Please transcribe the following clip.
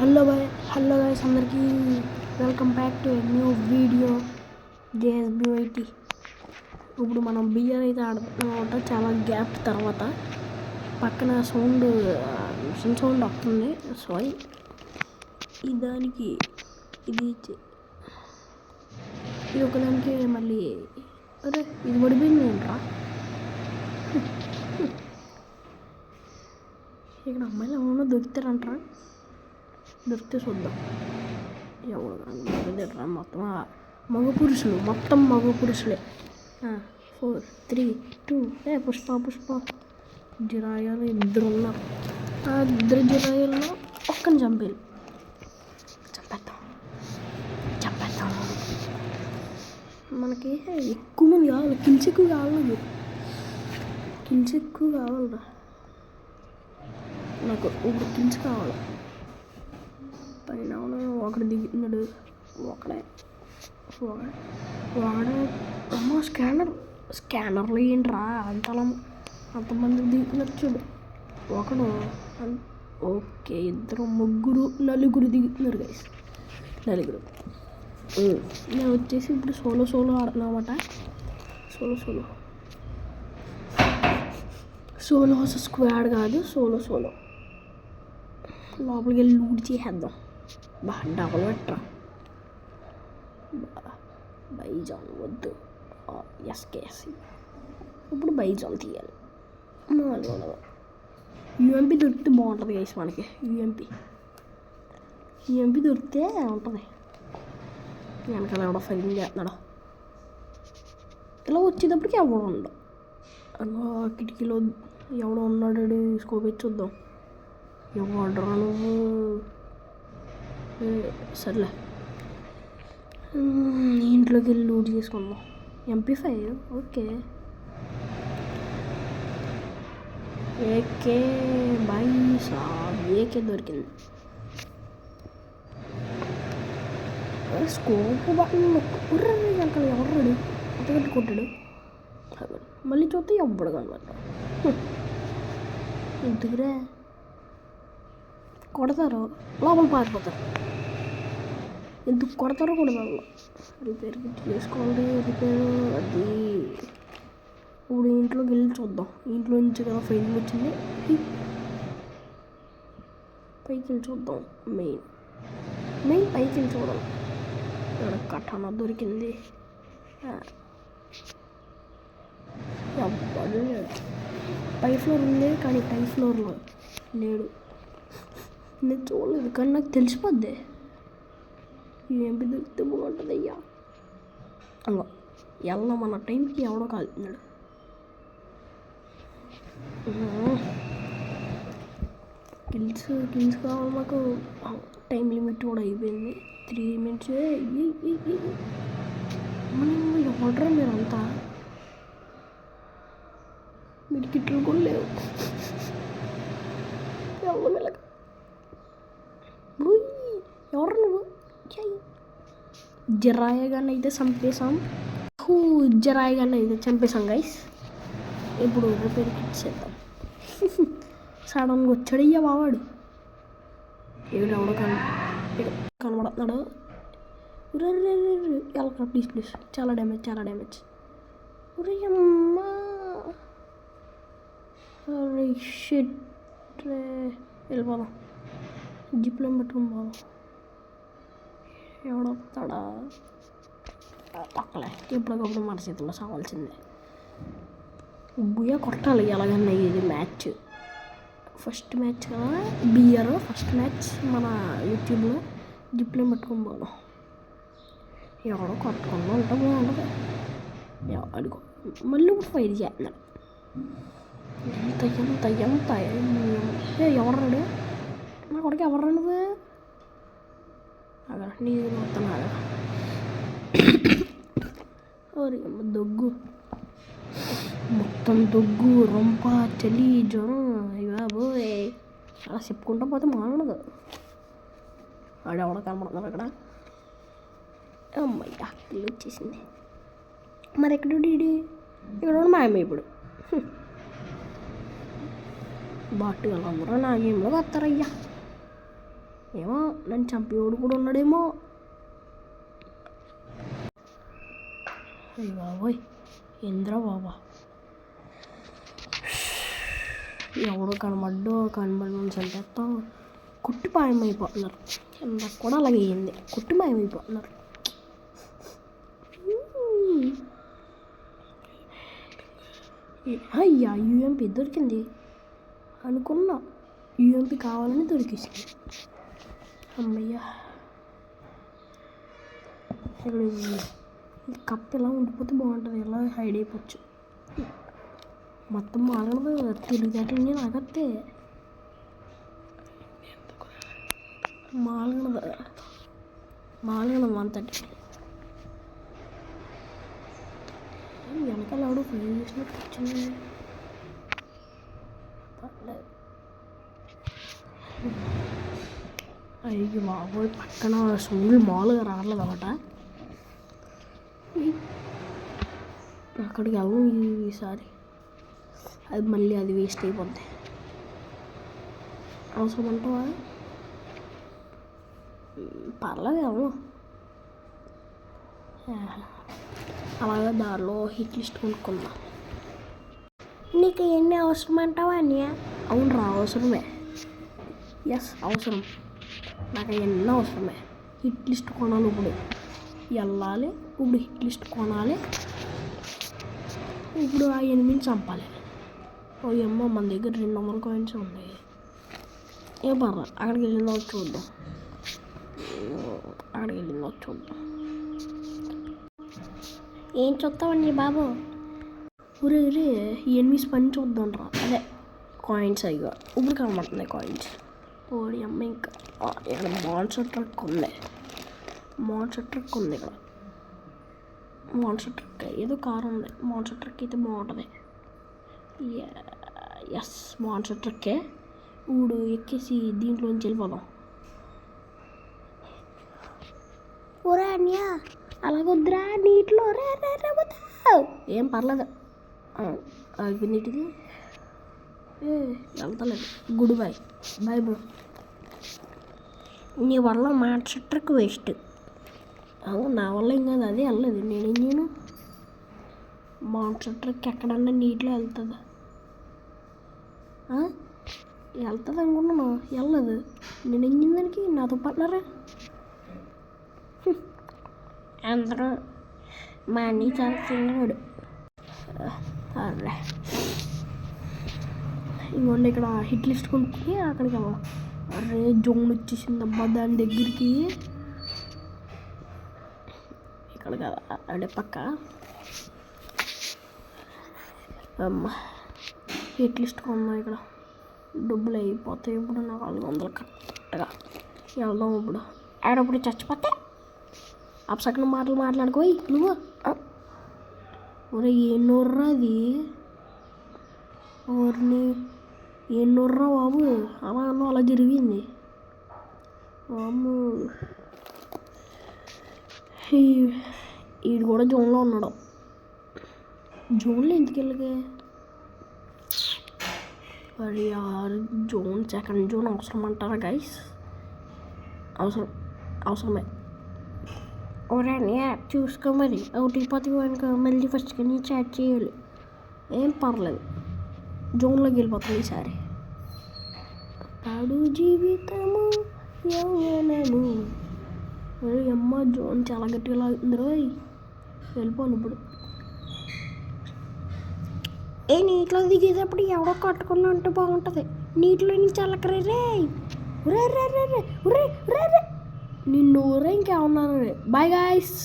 Hello guys అందరికీ welcome back to new video జేఎస్బిఐటి. ఇప్పుడు మనం బియర్ అయితే ఆడుతున్నామంట చాలా గ్యాప్ తర్వాత. పక్కన సౌండ్ మిషన్ సౌండ్ వస్తుంది. సో దానికి ఇది ఒకదానికి మళ్ళీ అరే ఇది పడిపోయింది ఏంట్రా. ఇక్కడ అమ్మాయిలు ఏమన్నా దొరుకుతారంటారా? దొరికితే చూద్దాం. ఎవరు మొత్తం మగ పురుషులే. 4 3 2 పుష్ప జిరాయాలు ఇద్దరు ఉన్నారు. ఆ ఇద్దరు జిరాయాల్లో ఒక్కని చంపేద్దాం. మనకి ఎక్కువ మంది కావాలి, కిల్స్ ఎక్కువ కావాలరా. నాకు ఇప్పుడు కిల్స్ కావాలి. పైన ఒకడు దిగుతున్నాడు, వాడే అమ్మ స్కానర్లు ఏంట్రా అంతమంది దిగుతున్నారు చూడు. ఒకడు ఓకే, ఇద్దరు నలుగురు దిగుతున్నారు గైస్. నేను వచ్చేసి ఇప్పుడు సోలో ఆడుతున్నామట. సోలో స్క్వాడ్ కాదు, సోలో లోపలికి వెళ్ళి లూట్ చేసేద్దాం. డబల్ పెట్టరా బైజాన్ వద్దు, ఎస్కేసి. ఇప్పుడు బైజాన్ తీయాలి. యూఎంపీ దొరికితే బాగుంటుంది గైస్. మనకి యూఎంపీ దొరికితే ఉంటుంది. వెనకాల ఎవడో ఫైరింగ్ చేస్తున్నాడు. ఇలా వచ్చేటప్పటికి ఎవడో ఉండవు. కిటికీలో ఎవడో ఉన్నాడు. స్కోప్ ఇచ్చి చూద్దాం. ఎవడరా నువ్వు? సర్లే, ఇంట్లోకి వెళ్ళి లూట్ చేసుకుందాం. MP5 okay. ఏకే దొరికింది. స్కోప్ బటన్ వెనకాల ఎవరు అట్టగట్టి కొట్టాడు. మళ్ళీ చూస్తే ఎవ్వడు కనమాట. ఎందుకురా కొడతారు, లోపల పారిపోతారు. ఎందుకు కొడతారో కూడా రిపేర్ చేసుకోండి. అది ఇప్పుడు ఇంట్లోకి వెళ్ళి చూద్దాం. ఇంట్లో నుంచి కదా ఫైలింగ్ వచ్చింది. పైకి వెళ్ళి చూద్దాం. మెయిన్ పైకి వెళ్ళి చూడాలి. ఇక్కడ కట్టన దొరికింది. పై ఫ్లోర్ ఉంది కానీ పై ఫ్లోర్లో లేడు. నేను చూడలేదు కానీ నాకు తెలిసిపోద్ది. ఏంపి దొరికితే బాగుంటుంది. అయ్యా ఎలా మన టైంకి ఎవడో కాలుతున్నాడు. కిల్స్ కావాలి మాకు. టైం లిమిట్ కూడా అయిపోయింది. 3 minutes. ఎవడరా మీరంతా? మీరు కిట్లు కూడా లేవు. ఎవరు నువ్వు? జరాయగానే అయితే చంపేశాం గైస్. ఇప్పుడు రిపేర్ కిట్స్ చేద్దాం. సడన్గా వచ్చాడయ్యా బావాడు. ఎవడో కనబడుతున్నాడు. ఎలా ప్లీజ్ చాలా డ్యామేజ్. అమ్మా షిట్ వెళ్ళిపోదాం. జిప్లో పెట్టుకుని పోదాం. ఎవడొస్తాడా? తక్కలే, ఎప్పటికప్పుడు మన చేతిలో సావాల్సిందే. బుయ్య కొట్టాలి ఎలాగన్నా. ఇది మ్యాచ్, ఫస్ట్ మ్యాచ్ కదా బియర్. ఫస్ట్ మ్యాచ్ మన యూట్యూబ్లో జిప్లో పెట్టుకుని పోదాం. ఎవడో కొట్టకుండా ఉంటే బాగుంటుంది. అడుగు మళ్ళీ ఇప్పుడు ఫైర్ చేస్తున్నాడు. ఎంత ఎవరాడు? నా కొడుకు ఎవరు నువ్వు? అలా నీ మొత్తం దగ్గు రొంప చలి జ్వరం. ఇవా పోయి అలా చెప్పుకుంటా పోతే మానదు. ఆడెవడో కనబడుతున్నాడు అక్కడ. అమ్మాయి ఇల్లు వచ్చేసింది. మరి ఎక్కడ ఇక్కడ మాయమైపోయాడు. బాటు వాళ్ళందరూ నా గేమ్లో వస్తారయ్యా. ఏమో నన్ను చంపేవాడు కూడా ఉన్నాడేమో. అయ్య బాబోయ్ ఏంద్రా బాబా, ఎవడో కనబడి చంపేస్తాం. కుట్టి మాయమైపోతున్నారు. నాకు కూడా అలాగే అయ్యింది, కుట్టి మాయమైపోతున్నారు. అయ్యా యూఎంపీ దొరికింది అనుకున్నా, యూఎంపీ కావాలని దొరికింది. అమ్మయ్యా, ఇక్కడ కప్ ఇలా ఉండిపోతే బాగుంటుంది, ఇలా హైడ్ అయిపోవచ్చు. మొత్తం మాలగడదు, తిరిగేటన్నీ నాకత్తే మాలగడదు అంతటి. వెనకాల ఆవిడ ఫీల్ చేసినట్టు వచ్చింది. పర్లేదు. అయ్యి బాబోయ్, పక్కన సూర్యుడు మామూలుగా రావట్లేదు అన్నమాట. అక్కడికి వెళ్ళను ఈసారి, అది మళ్ళీ అది వేస్ట్ అయిపోద్ది. అవసరం అంటావా? పర్లేదు వెళ్ళను. అలాగే దారిలో హిట్ లిస్ట్ కొనుక్కుందాం. నీకు ఎన్ని అవసరం అంటావా అన్నయ్య? అవునరా అవసరమే, ఎస్ అవసరం, నాకు ఎన్నో అవసరమే. హిట్ లిస్ట్ కొనాలి, ఇప్పుడు వెళ్ళాలి, ఇప్పుడు హిట్ లిస్ట్ కొనాలి, ఇప్పుడు ఆ ఎనిమిదిని చంపాలి. ఓ అమ్మ, మన దగ్గర 200 కాయిన్స్ ఉన్నాయి. ఏ పర్లేదు, అక్కడికి వెళ్ళిందో చూద్దాం. ఏం చూస్తామండి బాబు? ఊరే ఈ ఎనిమిది పని చూద్దాం రా. అదే కాయిన్స్ అయ్యో ఇప్పుడు కనబడుతున్నాయి కాయిన్స్. ఓడి అమ్మ, ఇంకా ఇక్కడ మాన్స్టర్ ట్రక్ ఉంది. ఇక్కడ మాన్స్టర్ ట్రక్ ఏదో కారు ఉంది. మాన్స్టర్ ట్రక్ అయితే బాగుంటుంది. ఎస్, మాన్స్టర్ ట్రక్కే. ఇప్పుడు ఎక్కేసి దీంట్లోంచి వెళ్ళిపోదాం. ఊరా అన్య, అలాగొద్దురా, నీటిలో ఏం పర్లేదు. నీటిది వెళ్తలేదు. Good bye bro. నీ వల్ల మాన్స్టర్ ట్రక్ వేస్ట్. అవును, నా వల్ల ఏం కాదు, అదే వెళ్ళలేదు. నేను మాన్స్టర్ ట్రక్ ఎక్కడన్నా నీటిలో వెళ్తుందా? వెళ్తుంది అనుకున్నాను, వెళ్ళలేదు. నేను ఎంజిన్ దానికి నాతో పట్టినారా అందరూ. మా అన్నీ చాలా తిన్నాడు. ఇంకోండి ఇక్కడ హిట్ లిస్ట్ కొనుక్కి అక్కడికి వెళ్ళాం. అరే జోన్ వచ్చేసింది అబ్బా దాని దగ్గరికి. ఇక్కడ కదా అడే పక్క. అమ్మ, హిట్ లిస్ట్ కొన్నాం. ఇక్కడ డబ్బులు అయిపోతాయి ఇప్పుడు నాకు 400 కరెక్ట్గా. వెళ్దాం ఇప్పుడు. ఆడప్పుడు చచ్చిపోతే అప్సకన మాటలు మాట్లాడుకోయి నువ్వు. ఒరే ఎన్నోర్రా అది, ఎవరిని ఎన్నోర్రా బాబు, అలా అన్న అలా జరిగింది బాబు. ఈడు కూడా జోన్లో ఉన్నాడు. జోన్లో ఎందుకు వెళ్ళగే? మరి జోన్, సెకండ్ జోన్ అవసరం అంటారా గైస్? అవసరమే. ఓరే చూసుకో మరి, ఒకటి 10 మళ్ళీ ఫస్ట్ కానీ చాట్ చేయాలి. ఏం పర్లేదు, జోన్లోకి వెళ్ళిపోతాం ఈసారి. పాడు జీవితము యవ్వనము. మరి అమ్మ, జోన్ చాలా గట్టిగా లాగుతుంది రోయ్. వెళ్ళిపోను ఇప్పుడు. నీటిలో దిగేటప్పుడు ఎవడో కట్టుకున్నా అంటే బాగుంటుంది. నీటిలో నుంచి అల్లకరే రే. నిన్ను ఊరే ఇంకేమన్నారు. Bye guys.